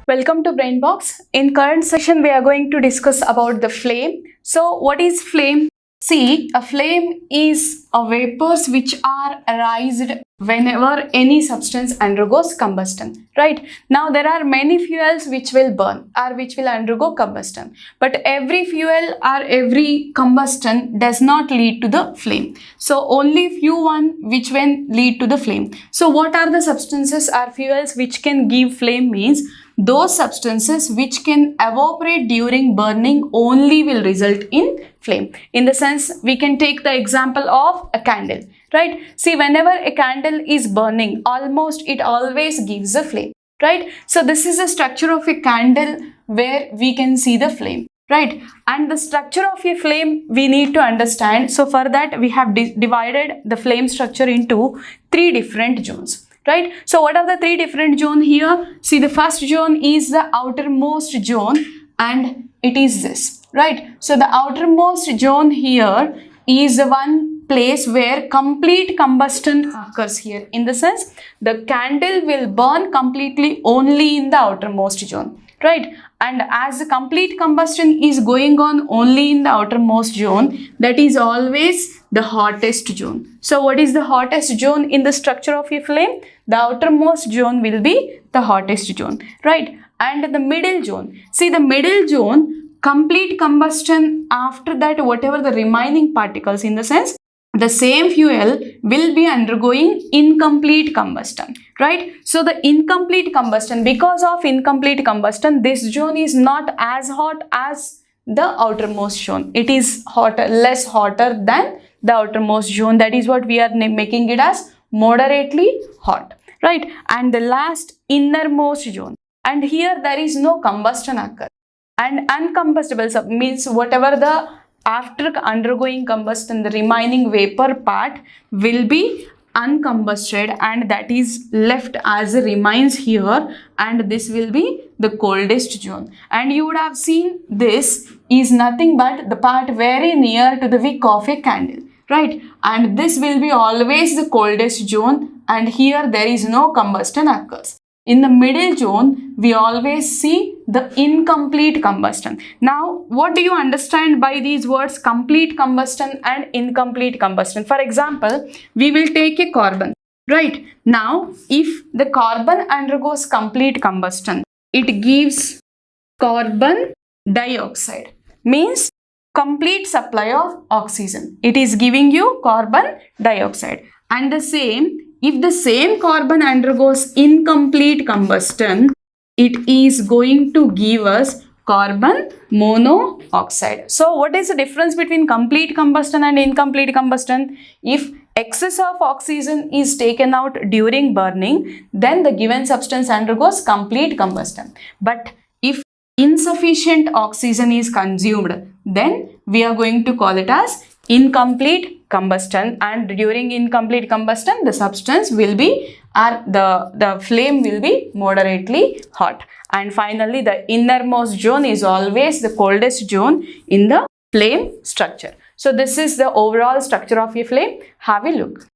Welcome to Brainbox. In current session, we are going to discuss about the flame. So, what is flame? See, a flame is a vapors which are raised whenever any substance undergoes combustion, right? Now, there are many fuels which will burn or which will undergo combustion, but every fuel or every combustion does not lead to the flame. So, only few one which will lead to the flame. So, what are the substances or fuels which can give flame means those substances which can evaporate during burning only will result in flame. In the sense, we can take the example of a candle, right? See, whenever a candle is burning, almost it always gives a flame, right? So this is the structure of a candle where we can see the flame, right? And the structure of a flame we need to understand. So for that, we have divided the flame structure into three different zones. Right? So what are the three different zones here? See, the first zone is the outermost zone and it is this, right? So the outermost zone here is the one place where complete combustion occurs here. In the sense, the candle will burn completely only in the outermost zone, right? And as the complete combustion is going on only in the outermost zone, that is always the hottest zone. So what is the hottest zone in the structure of a flame? The outermost zone will be the hottest zone, right? And the middle zone. See, the middle zone, complete combustion, after that whatever the remaining particles, in the sense, the same fuel will be undergoing incomplete combustion, right? So the incomplete combustion, because of incomplete combustion, this zone is not as hot as the outermost zone. It is hotter, less hotter than the outermost zone. That is what we are making it as moderately hot, right? And the last, innermost zone. And here there is no combustion occur. And uncombustible means whatever the after undergoing combustion, the remaining vapor part will be uncombusted and that is left as remains here, and this will be the coldest zone. And you would have seen this is nothing but the part very near to the wick of a candle, right? And this will be always the coldest zone, and here there is no combustion occurs. In the middle zone, we always see the incomplete combustion. Now, what do you understand by these words complete combustion and incomplete combustion? For example, we will take a carbon, right? Now, if the carbon undergoes complete combustion, it gives carbon dioxide, means complete supply of oxygen. It is giving you carbon dioxide. And the same, if the same carbon undergoes incomplete combustion, it is going to give us carbon monoxide. So what is the difference between complete combustion and incomplete combustion? If excess of oxygen is taken out during burning, then the given substance undergoes complete combustion. But if insufficient oxygen is consumed, then we are going to call it as incomplete combustion, and during incomplete combustion the substance will be the flame will be moderately hot. And finally, the innermost zone is always the coldest zone in the flame structure. So this is the overall structure of a flame. Have a look.